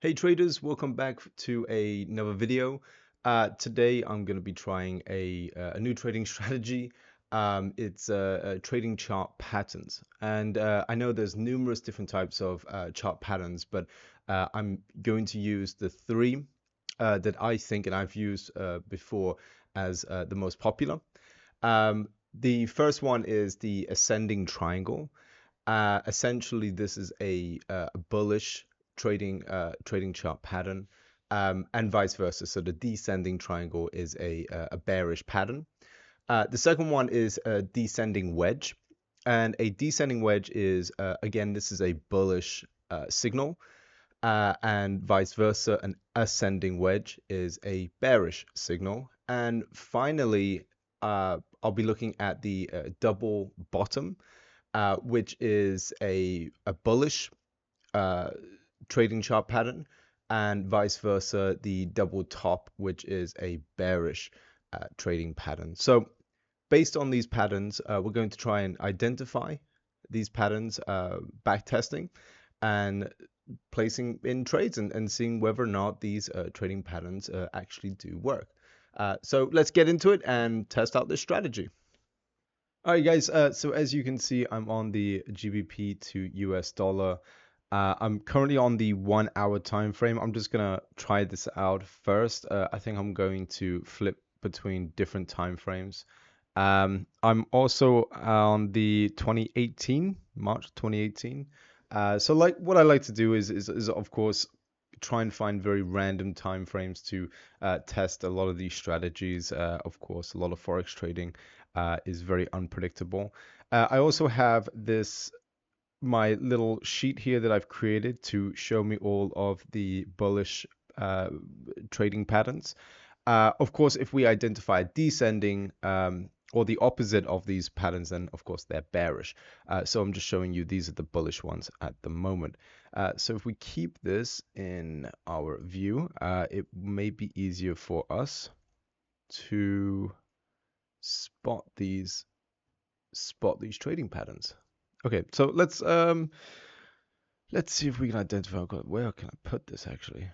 Hey traders, welcome back to another video. Today I'm going to be trying a new trading strategy. It's trading chart patterns, and I know there's numerous different types of chart patterns, but I'm going to use the three that I think and I've used before as the most popular. The first one is the ascending triangle. Essentially, this is a bullish trading chart pattern, and vice versa. So the descending triangle is a bearish pattern. The second one is a descending wedge, and a descending wedge is again, this is a bullish signal, and vice versa. An ascending wedge is a bearish signal. And finally, I'll be looking at the double bottom, which is a bullish trading chart pattern, and vice versa, the double top, which is a bearish trading pattern. So based on these patterns, we're going to try and identify these patterns, back testing, and placing in trades and seeing whether or not these trading patterns actually do work. So let's get into it and test out this strategy. All right, guys. So as you can see, I'm on the GBP to US dollar. I'm currently on the 1 hour time frame. I'm just gonna try this out first. I think I'm going to flip between different time frames. I'm also on the 2018, March 2018. So like what I like to do is of course try and find very random time frames to test a lot of these strategies. Of course, a lot of Forex trading is very unpredictable. I also have my little sheet here that I've created to show me all of the bullish trading patterns. Of course, if we identify descending or the opposite of these patterns, then of course they're bearish. So I'm just showing you these are the bullish ones at the moment. So if we keep this in our view, it may be easier for us to spot these trading patterns. Okay, so let's see if we can identify. Where can I put this actually?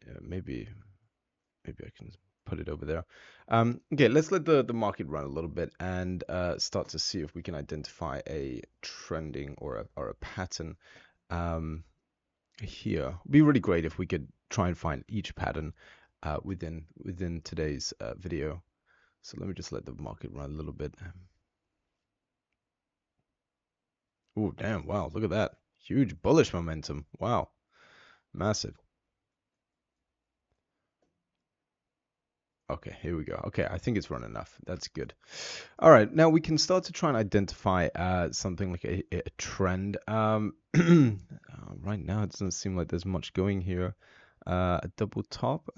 Yeah, maybe I can put it over there. Okay, let's let the market run a little bit and start to see if we can identify a trending or a pattern here. It'd be really great if we could try and find each pattern within today's video. So let me just let the market run a little bit. Oh, damn. Wow, look at that. Huge bullish momentum. Wow. Massive. Okay, here we go. Okay, I think it's run enough. That's good. All right, now we can start to try and identify something like a trend. Right now, it doesn't seem like there's much going here. A double top.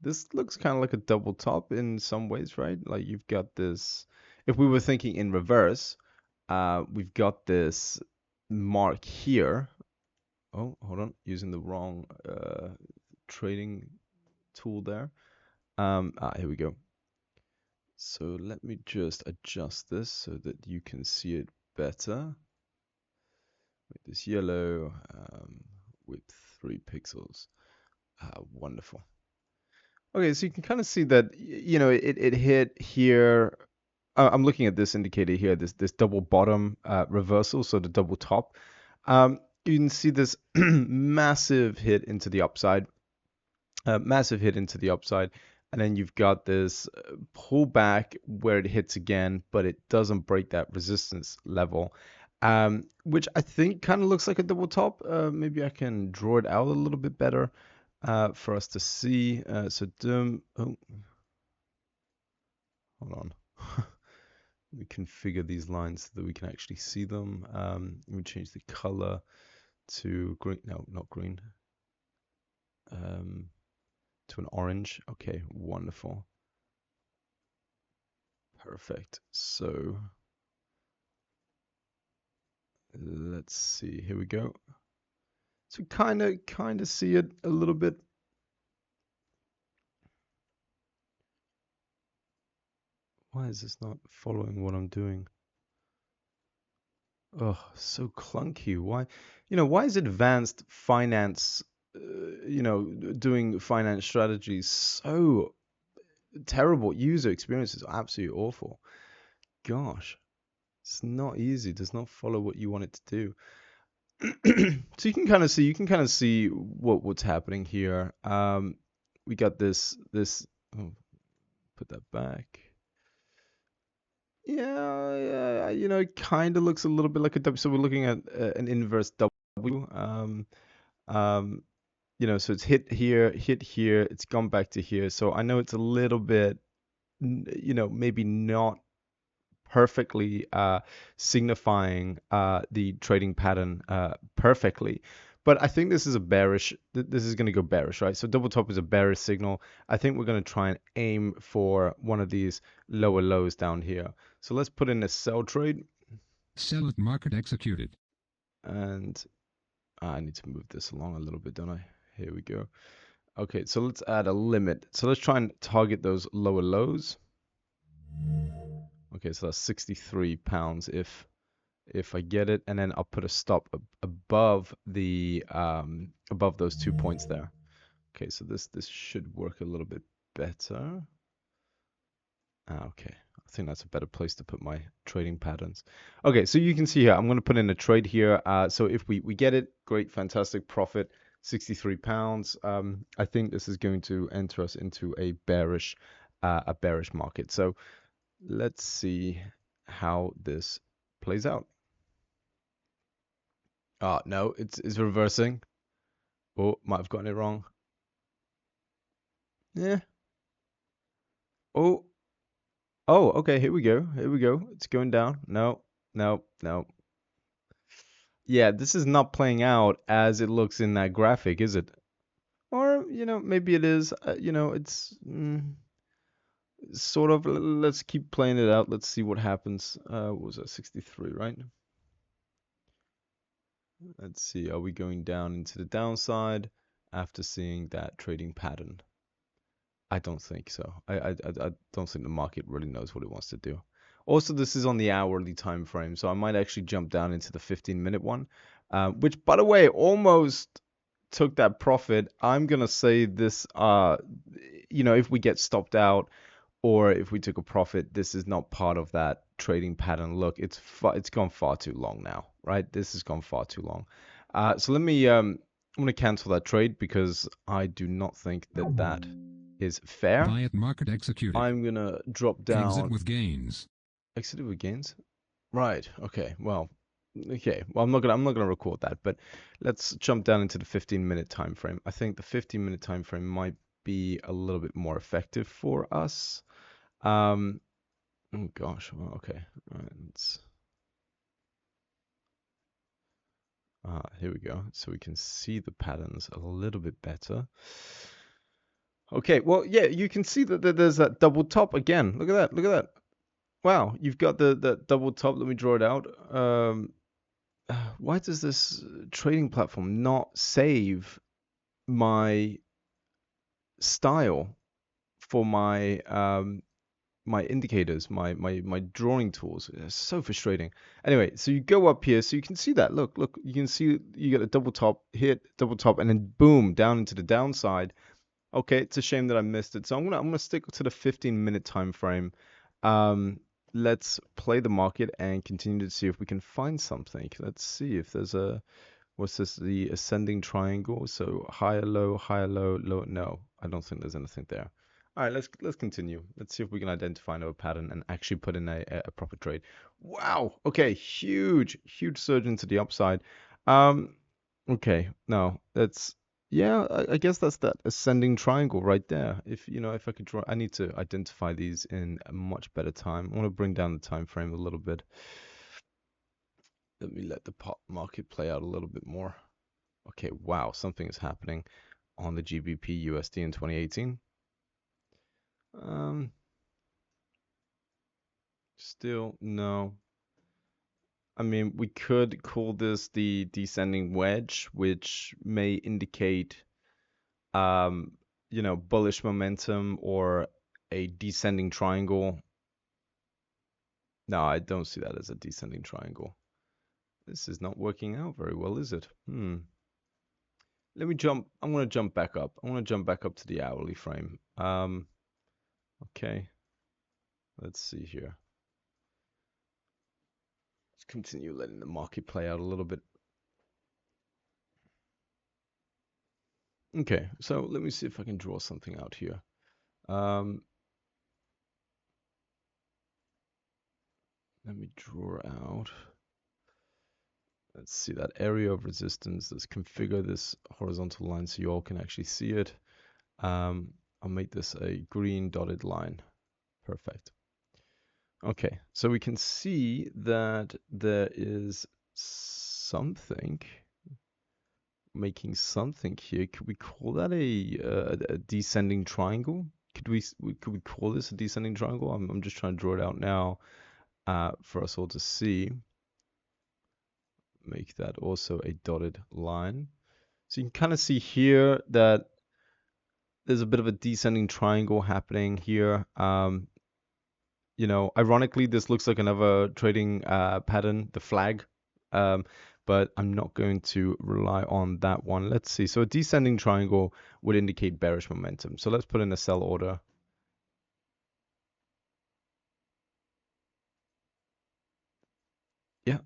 This looks kind of like a double top in some ways, right? Like you've got this. If we were thinking in reverse, we've got this mark here. Oh, hold on, using the wrong trading tool there. Here we go. So let me just adjust this so that you can see it better. Make this yellow with 3 pixels. Wonderful. Okay, so you can kind of see that, you know, it hit here. I'm looking at this indicator here, this double bottom reversal, so the double top. You can see this massive hit into the upside. Massive hit into the upside, and then you've got this pullback where it hits again, but it doesn't break that resistance level, which I think kind of looks like a double top. Maybe I can draw it out a little bit better for us to see. So oh, hold on. We configure these lines so that we can actually see them. Let me change the color to green. No, not green. To an orange. Okay, wonderful. Perfect. So let's see. Here we go. So kind of see it a little bit. Why is this not following what I'm doing? Oh, so clunky. Why, why is advanced finance doing finance strategies so terrible. User experience is absolutely awful. Gosh, it's not easy. It does not follow what you want it to do. So you can kind of see what's happening here. We got this. Oh, put that back. Yeah, it kind of looks a little bit like a W. So we're looking at an inverse W. Um, so it's hit here, it's gone back to here. So I know it's a little bit, maybe not perfectly signifying the trading pattern perfectly. But I think this is a bearish, this is going to go bearish, right? So double top is a bearish signal. I think we're going to try and aim for one of these lower lows down here. So let's put in a sell trade. Sell at market executed. And I need to move this along a little bit, don't I? Here we go. Okay, so let's add a limit. So let's try and target those lower lows. Okay, so that's 63 pounds if I get it, and then I'll put a stop above the above those 2 points there. Okay, so this should work a little bit better. Okay, I think that's a better place to put my trading patterns. Okay, so you can see here, I'm going to put in a trade here. So if we get it, great, fantastic profit, 63 pounds. I think this is going to enter us into a bearish market. So let's see how this plays out. No, it's reversing. Oh, might have gotten it wrong. Yeah. Oh. Oh, okay, here we go. Here we go. It's going down. No, no, no. Yeah, this is not playing out as it looks in that graphic, is it? Or, maybe it is. It's sort of. Let's keep playing it out. Let's see what happens. What was that? 63, right? Let's see. Are we going down into the downside after seeing that trading pattern? I don't think so. I don't think the market really knows what it wants to do. Also, this is on the hourly time frame, so I might actually jump down into the 15-minute one, which, by the way, almost took that profit. I'm gonna say this, if we get stopped out or if we took a profit, this is not part of that trading pattern. Look, it's gone far too long now, right? This has gone far too long. So let me I'm gonna cancel that trade because I do not think that is fair. Buy at market executed. I'm gonna drop down. Exit with gains. Exited with gains. Right. Okay. Well. Okay. Well, I'm not gonna record that, but let's jump down into the 15-minute time frame. I think the 15-minute time frame might be a little bit more effective for us. Oh gosh. Well, okay. All right. Here we go. So we can see the patterns a little bit better. Okay. Well, yeah, you can see that there's that double top again. Look at that. Look at that. Wow. You've got the double top. Let me draw it out. Why does this trading platform not save my style for my indicators, my drawing tools? It's so frustrating. Anyway, so you go up here, so you can see that. Look, you can see you get a double top, hit double top, and then boom, down into the downside. Okay, it's a shame that I missed it. So I'm gonna stick to the 15-minute time frame. Let's play the market and continue to see if we can find something. Let's see if there's what's this, the ascending triangle. So higher, low, low. No, I don't think there's anything there. All right, let's continue. Let's see if we can identify another pattern and actually put in a proper trade. Wow. Okay, huge surge into the upside. Okay, no, that's yeah. I guess that's that ascending triangle right there. If I could draw, I need to identify these in a much better time. I want to bring down the time frame a little bit. Let me let the market play out a little bit more. Okay, wow, something is happening on the GBP USD in 2018. Still no. I mean, we could call this the descending wedge, which may indicate bullish momentum or a descending triangle. No, I don't see that as a descending triangle. This is not working out very well, is it? let me jump. I'm gonna jump back up. I'm gonna jump back up to the hourly frame. Okay. Let's see here. Let's continue letting the market play out a little bit. Okay, so let me see if I can draw something out here. Let me draw out. Let's see that area of resistance. Let's configure this horizontal line so you all can actually see it. I'll make this a green dotted line. Perfect. Okay, so we can see that there is something making something here. Could we call that a descending triangle? Could we call this a descending triangle? I'm just trying to draw it out now for us all to see. Make that also a dotted line. So you can kind of see here that there's a bit of a descending triangle happening here. You know, ironically, this looks like another trading pattern, the flag. But I'm not going to rely on that one. Let's see. So a descending triangle would indicate bearish momentum. So let's put in a sell order. Yeah.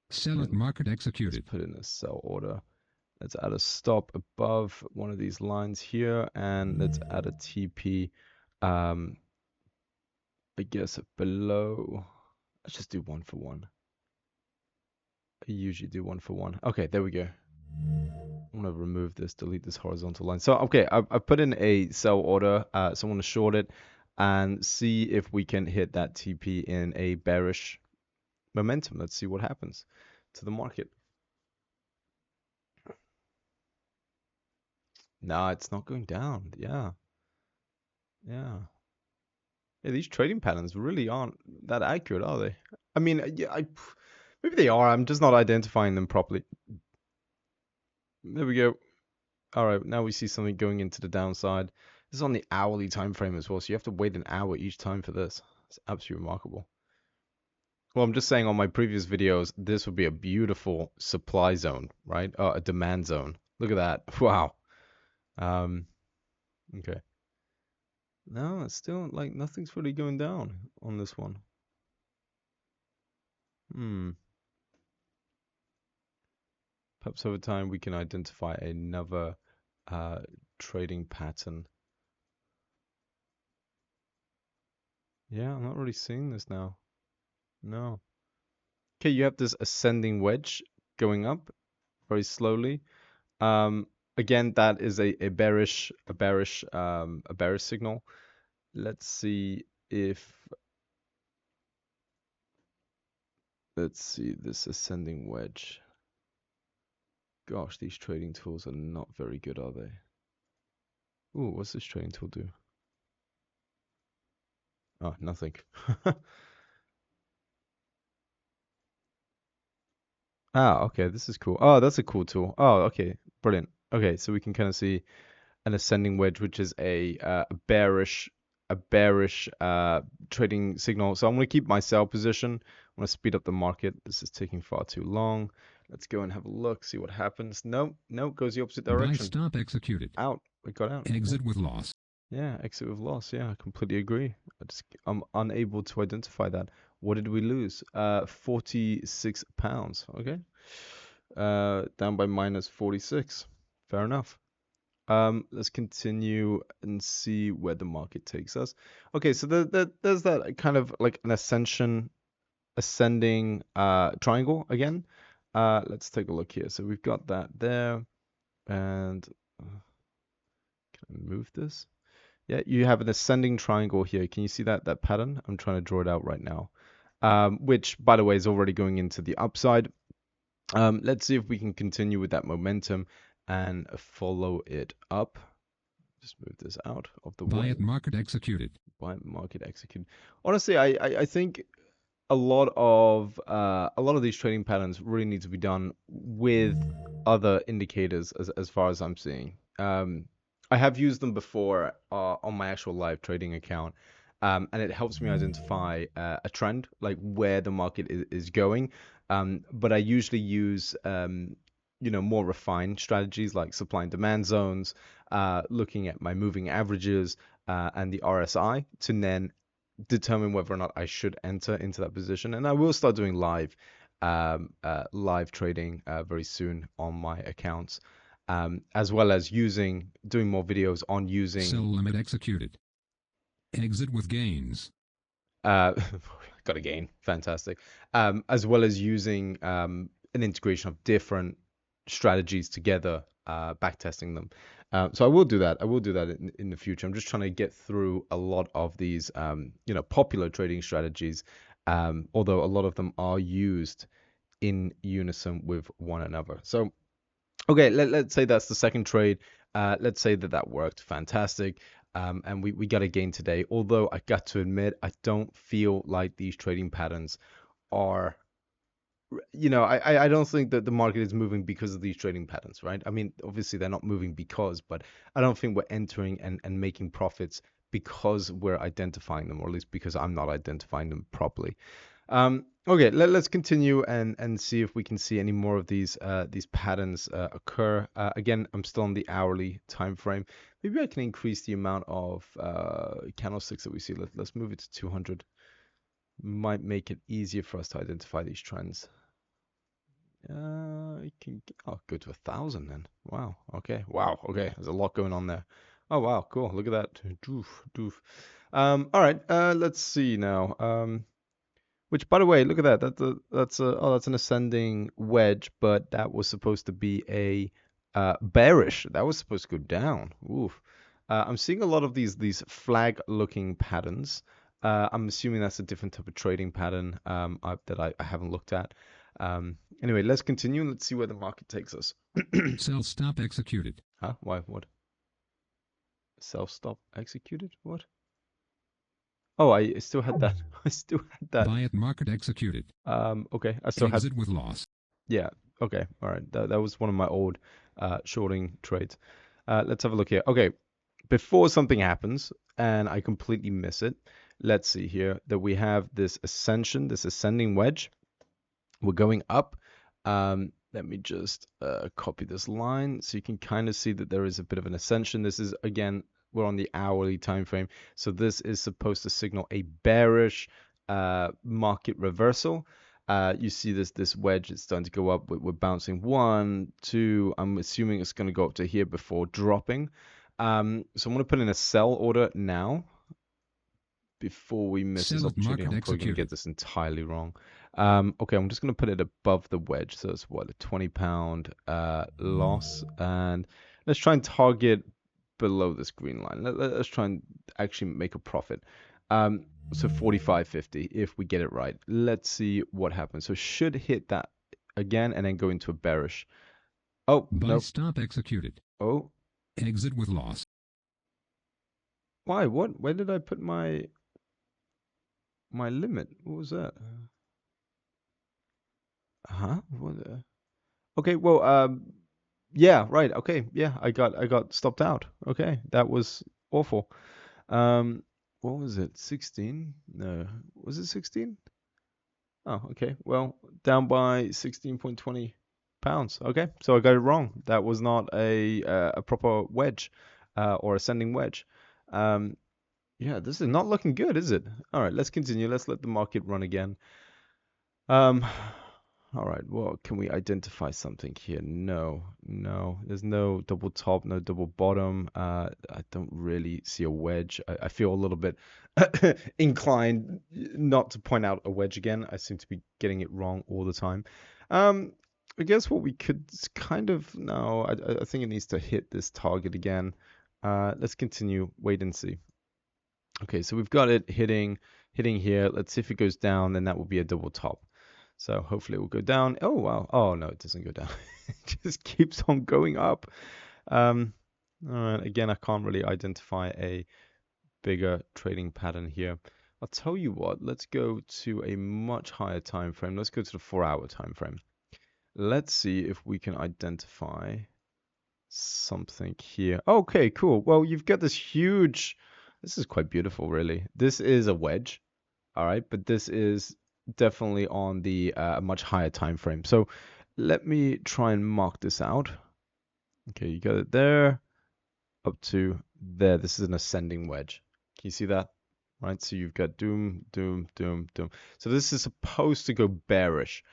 Sell at And market let's executed. put in a sell order. Let's add a stop above one of these lines here, and let's add a TP. I guess below. Let's just do 1 for 1. I usually do 1 for 1. Okay, there we go. I'm gonna remove this, delete this horizontal line. So okay, I've put in a sell order. So I want to short it and see if we can hit that TP in a bearish momentum. Let's see what happens to the market. No, it's not going down. Yeah. Yeah. Yeah, these trading patterns really aren't that accurate, are they? I mean, yeah, maybe they are. I'm just not identifying them properly. There we go. All right, now we see something going into the downside. This is on the hourly time frame as well, so you have to wait an hour each time for this. It's absolutely remarkable. Well, I'm just saying on my previous videos, this would be a beautiful supply zone, right? A demand zone. Look at that. Wow. Um, okay. No, it's still like nothing's really going down on this one. Perhaps over time we can identify another trading pattern. Yeah, I'm not really seeing this now. No. Okay, you have this ascending wedge going up very slowly. Um, Again, that is a bearish signal. Let's see if let's see this ascending wedge. Gosh, these trading tools are not very good, are they? Ooh, what's this trading tool do? Oh, nothing. Ah, okay, this is cool. Oh, that's a cool tool. Oh, okay, brilliant. Okay, so we can kind of see an ascending wedge, which is a bearish trading signal. So I'm going to keep my sell position. I'm going to speed up the market. This is taking far too long. Let's go and have a look, see what happens. No, no, goes the opposite Buy direction. stop executed. Out. We got out. Exit with loss. Yeah, exit with loss. Yeah, I completely agree. I'm unable to identify that. What did we lose? 46 pounds. Okay. Down by minus 46. Fair enough. Let's continue and see where the market takes us. Okay, so there's that kind of like an ascending triangle again. Let's take a look here. So we've got that there, and can I move this? Yeah, you have an ascending triangle here. Can you see that pattern? I'm trying to draw it out right now. Which, by the way, is already going into the upside. Let's see if we can continue with that momentum and follow it up. Just move this out of the Buy way. at market executed. Buy market execute. Honestly, I think a lot of these trading patterns really need to be done with other indicators as far as I'm seeing. I have used them before on my actual live trading account, and it helps me identify a trend, like where the market is going. But I usually use more refined strategies like supply and demand zones, looking at my moving averages and the RSI to then determine whether or not I should enter into that position. And I will start doing live trading very soon on my accounts, as well as doing more videos on Sell using limit executed. Exit with gains. uh, got a gain, fantastic, as well as using an integration of different strategies together, backtesting them. So I will do that. I will do that in the future. I'm just trying to get through a lot of these, popular trading strategies, although a lot of them are used in unison with one another. So, okay, let's say that's the second trade. Let's say that worked fantastic. And we got a gain today. Although I got to admit, I don't feel like these trading patterns are I don't think that the market is moving because of these trading patterns, right? I mean, obviously they're not moving because, but I don't think we're entering and making profits because we're identifying them, or at least because I'm not identifying them properly. Okay, let's continue and see if we can see any more of these patterns occur. Again, I'm still on the hourly time frame. Maybe I can increase the amount of candlesticks that we see. Let's move it to 200. Might make it easier for us to identify these trends. You can go to 1,000 then. Wow. Okay. Wow. Okay. There's a lot going on there. Oh wow. Cool. Look at that. Doof. Doof. All right. Let's see now. Which, by the way, look at that. That's an ascending wedge, but that was supposed to be a bearish. That was supposed to go down. Oof. I'm seeing a lot of these flag-looking patterns. I'm assuming that's a different type of trading pattern that I haven't looked at. Anyway, let's continue and let's see where the market takes us. Sell stop executed. Huh? Why? What? Self stop executed? What? Oh, I still had that. I still had that. Buy at market executed. Okay. I still had. Exit with loss. Yeah. Okay. All right. That was one of my old shorting trades. Let's have a look here. Okay. Before something happens and I completely miss it, let's see here that we have this ascending wedge. We're going up. Let me just copy this line so you can kind of see that there is a bit of an ascension. This is, again, we're on the hourly time frame. So this is supposed to signal a bearish market reversal. You see this wedge, it's starting to go up. We're bouncing 1, 2. I'm assuming it's going to go up to here before dropping. So I'm going to put in a sell order now before we miss this opportunity. I'm probably going to get this entirely wrong. Okay, I'm just going to put it above the wedge. So it's what, a 20-pound loss. And let's try and target below this green line. Let's try and actually make a profit. So 45.50 if we get it right. Let's see what happens. So should hit that again and then go into a bearish. Oh, no. Stop executed. Oh. Exit with loss. Why? What? Where did I put my limit? What was that? Huh? What? Okay, well, yeah, right. Okay, yeah, I got stopped out. Okay, that was awful. What was it? 16? No, was it 16? Oh, okay. Well, down by 16.20 pounds. Okay, so I got it wrong. That was not a proper wedge, or ascending wedge. Yeah, this is not looking good, is it? All right, let's continue. Let's let the market run again. All right, well, can we identify something here? No, there's no double top, no double bottom. I don't really see a wedge. I feel a little bit inclined not to point out a wedge again. I seem to be getting it wrong all the time. I guess what we could kind of, no, I think it needs to hit this target again. Let's continue, wait and see. Okay, so we've got it hitting here. Let's see if it goes down, then that will be a double top. So hopefully it will go down. Oh, wow. Oh, no, it doesn't go down. It just keeps on going up. All right, again, I can't really identify a bigger trading pattern here. I'll tell you what, let's go to a much higher time frame. Let's go to the 4-hour time frame. Let's see if we can identify something here. Okay, cool. Well, you've got this huge, this is quite beautiful, really. This is a wedge, all right, but this is definitely on the much higher time frame. So let me try and mark this out. Okay, you got it there up to there. This is an ascending wedge. Can you see that? Right, so you've got doom, doom, doom, doom. So this is supposed to go bearish.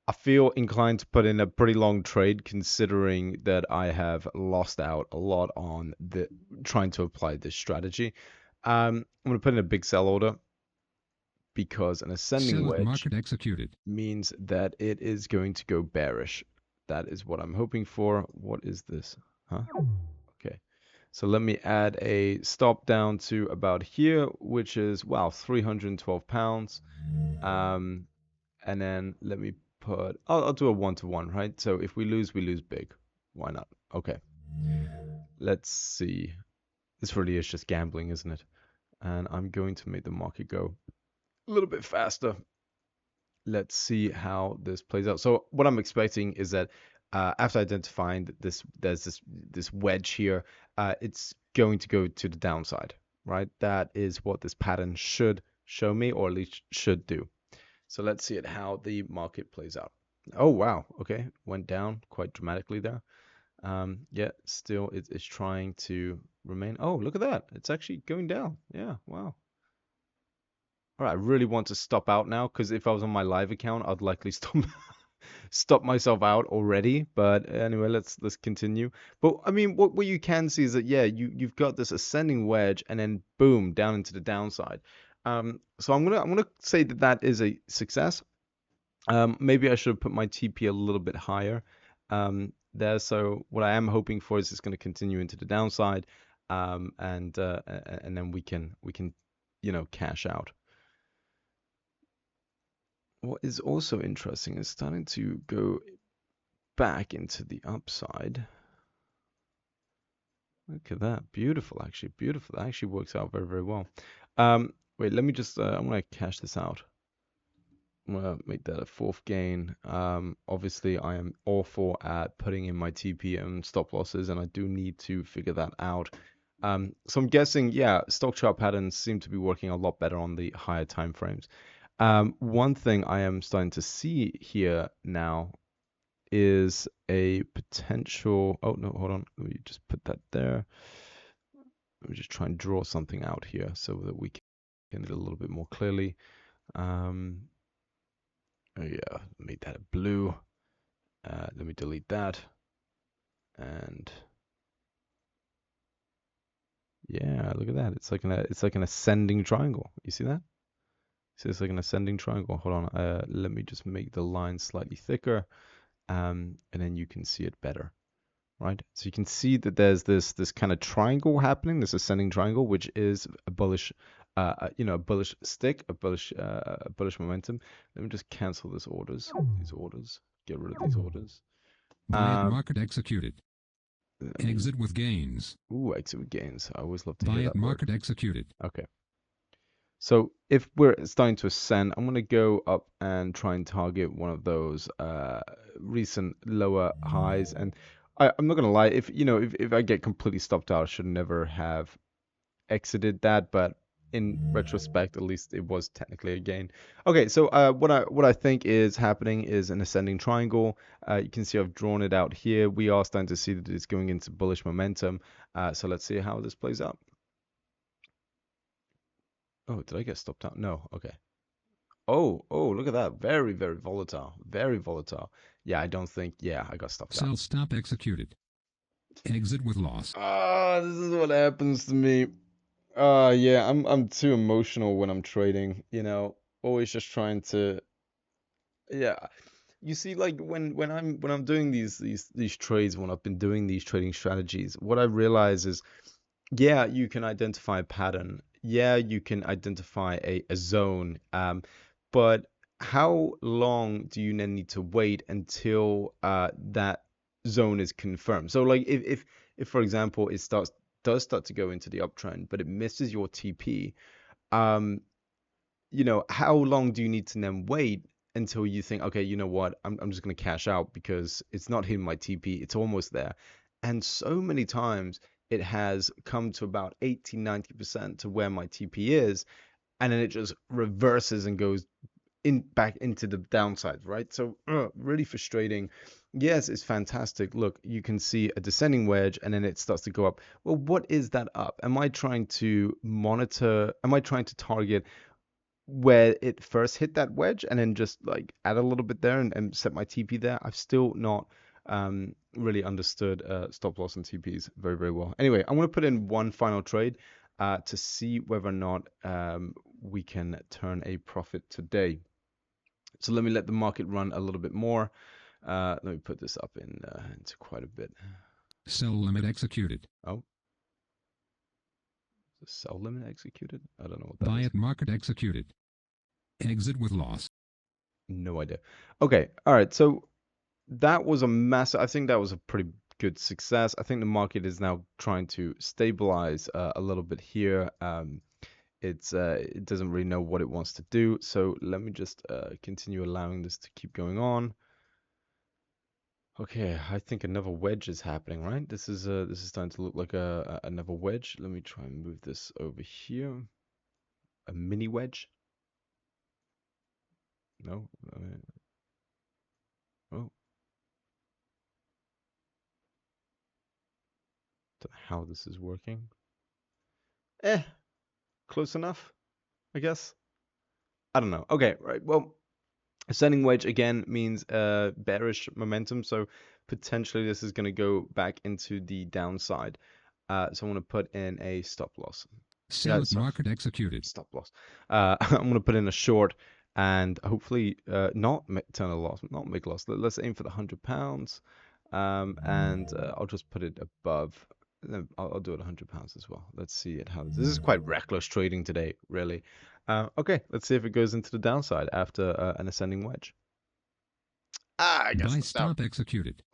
I feel inclined to put in a pretty long trade considering that I have lost out a lot on the trying to apply this strategy. I'm going to put in a big sell order because an ascending Sell at wedge market executed. means that it is going to go bearish. That is what I'm hoping for. What is this? Huh? Okay. So let me add a stop down to about here, which is, wow, 312 pounds. And then let me put, I'll do a 1-to-1, right? So if we lose big. Why not? Okay. Let's see. This really is just gambling, isn't it? And I'm going to make the market go a little bit faster. Let's see how this plays out. So what I'm expecting is that after identifying that there's this wedge here, it's going to go to the downside, right? That is what this pattern should show me, or at least should do. So let's see how the market plays out. Oh wow, okay, went down quite dramatically there. Yeah, still it's trying to remain. Oh, look at that, it's actually going down. Yeah, wow. All right, I really want to stop out now because if I was on my live account, I'd likely stop myself out already. But anyway, let's continue. But I mean, what you can see is that yeah, you've got this ascending wedge and then boom down into the downside. So I'm gonna say that that is a success. Maybe I should have put my TP a little bit higher there. So what I am hoping for is it's going to continue into the downside, and then we can cash out. What is also interesting is starting to go back into the upside. Look at that. Beautiful, actually. Beautiful. That actually works out very, very well. Wait, let me just, I'm going to cash this out. I'm going to make that a fourth gain. Obviously, I am awful at putting in my TP and stop losses, and I do need to figure that out. So I'm guessing, yeah, stock chart patterns seem to be working a lot better on the higher time frames. One thing I am starting to see here now is a potential. Oh no, hold on. Let me just put that there. Let me just try and draw something out here so that we can get a little bit more clearly. Oh yeah, make that a blue. Let me delete that. And yeah, look at that. It's like an ascending triangle. You see that? So it's like an ascending triangle. Hold on. Let me just make the line slightly thicker. And then you can see it better, right? So you can see that there's this kind of triangle happening, this ascending triangle, which is a bullish, a bullish stick, a bullish momentum. Let me just cancel these orders, get rid of these orders. Buy at market executed. Let me, Exit with gains. ooh, exit with gains. I always love to Buy hear at that word. market executed. Okay. So if we're starting to ascend, I'm going to go up and try and target one of those recent lower highs. And I'm not going to lie, if I get completely stopped out, I should never have exited that. But in retrospect, at least it was technically a gain. Okay, so what I think is happening is an ascending triangle. You can see I've drawn it out here. We are starting to see that it's going into bullish momentum. So let's see how this plays out. Oh, did I get stopped out? No. Okay. Oh, look at that. Very, very volatile. Very volatile. Yeah, I don't think, yeah, I got stopped out. Sell stop executed. Exit with loss. Ah, this is what happens to me. Yeah, I'm too emotional when I'm trading, always just trying to, yeah. You see, like when I'm doing these trades, when I've been doing these trading strategies, what I realize is yeah, you can identify a pattern. Yeah, you can identify a zone. But how long do you then need to wait until that zone is confirmed? So like if for example it does start to go into the uptrend, but it misses your TP, um, how long do you need to then wait until you think, okay, you know what, I'm just gonna cash out because it's not hitting my TP, it's almost there. And so many times it has come to about 80, 90% to where my TP is, and then it just reverses and goes back into the downside, right? So really frustrating. Yes, it's fantastic. Look, you can see a descending wedge and then it starts to go up. Well, what is that up? Am I trying to monitor? Am I trying to target where it first hit that wedge and then just like add a little bit there and set my TP there? I've still not really understood stop loss and TPs very, very well. Anyway, I'm going to put in one final trade to see whether or not we can turn a profit today. So let me let the market run a little bit more. Let me put this up into quite a bit. Sell limit executed. Oh, the sell limit executed? I don't know what that Buy is. at market executed. Exit with loss. No idea. Okay, all right. So that was a massive. I think that was a pretty good success. I think the market is now trying to stabilize a little bit here. It doesn't really know what it wants to do. So let me just continue allowing this to keep going on. Okay, I think another wedge is happening, right? This is starting to look like another wedge. Let me try and move this over here. A mini wedge? No. Oh, don't know how this is working. Close enough, I guess. I don't know. Okay, right. Well, ascending wedge again means bearish momentum, so potentially this is going to go back into the downside. So I'm going to put in a stop loss. Sell at So market executed. stop loss. I'm going to put in a short and hopefully not turn a loss, not make a loss. Let's aim for the £100, and I'll just put it above. I'll do it £100 as well. Let's see it how this is quite reckless trading today, really. Okay, let's see if it goes into the downside after an ascending wedge. I guess Buy it's down. stop executed.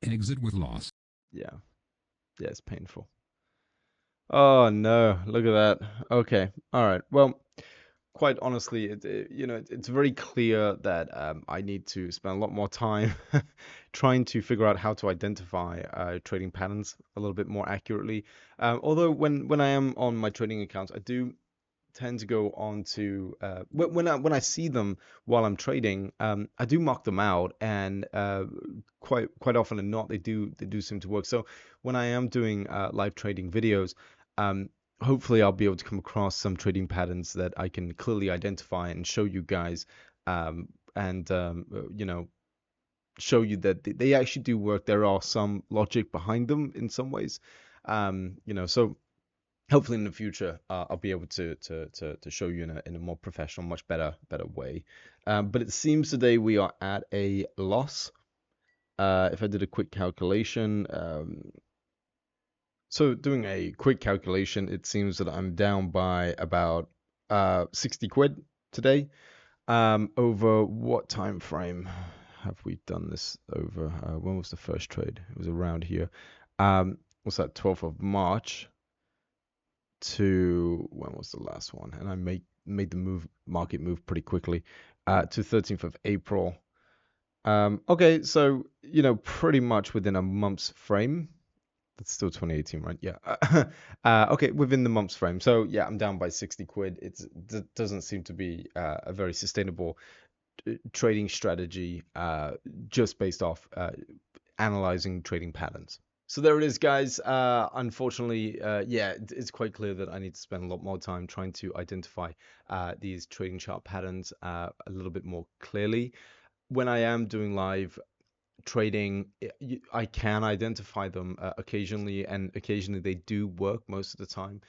Exit with loss. Yeah, yeah, it's painful. Oh no, look at that. Okay, all right. Well, quite honestly, it's very clear that I need to spend a lot more time trying to figure out how to identify trading patterns a little bit more accurately. Although when I am on my trading accounts, I do tend to go on to when I see them while I'm trading, I do mark them out, and quite often and not, they do seem to work. So when I am doing live trading videos, um, hopefully I'll be able to come across some trading patterns that I can clearly identify and show you guys, and show you that they actually do work. There are some logic behind them in some ways, so hopefully in the future I'll be able to show you in a more professional, much better way. But it seems today we are at a loss. If I did a quick calculation, so doing a quick calculation, it seems that I'm down by about 60 quid today. Over what time frame have we done this over? When was the first trade? It was around here. What's that? 12th of March. To when was the last one? And I made the market move pretty quickly to 13th of April. Okay, so pretty much within a month's frame. That's still 2018, right? Yeah. Okay, within the month's frame. So yeah, I'm down by 60 quid. It doesn't seem to be a very sustainable trading strategy just based off analyzing trading patterns. So there it is, guys. Unfortunately, yeah, it's quite clear that I need to spend a lot more time trying to identify these trading chart patterns a little bit more clearly. When I am doing live trading, I can identify them occasionally, and occasionally they do work most of the time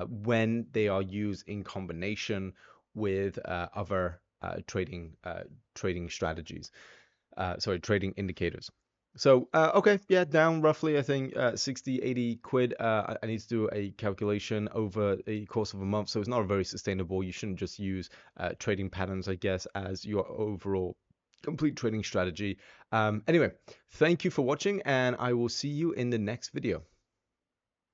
when they are used in combination with other trading strategies. Sorry, trading indicators. So, okay, yeah, down roughly, I think 60, 80 quid. I need to do a calculation over a course of a month. So it's not very sustainable. You shouldn't just use trading patterns, I guess, as your overall complete trading strategy. Anyway, thank you for watching, and I will see you in the next video.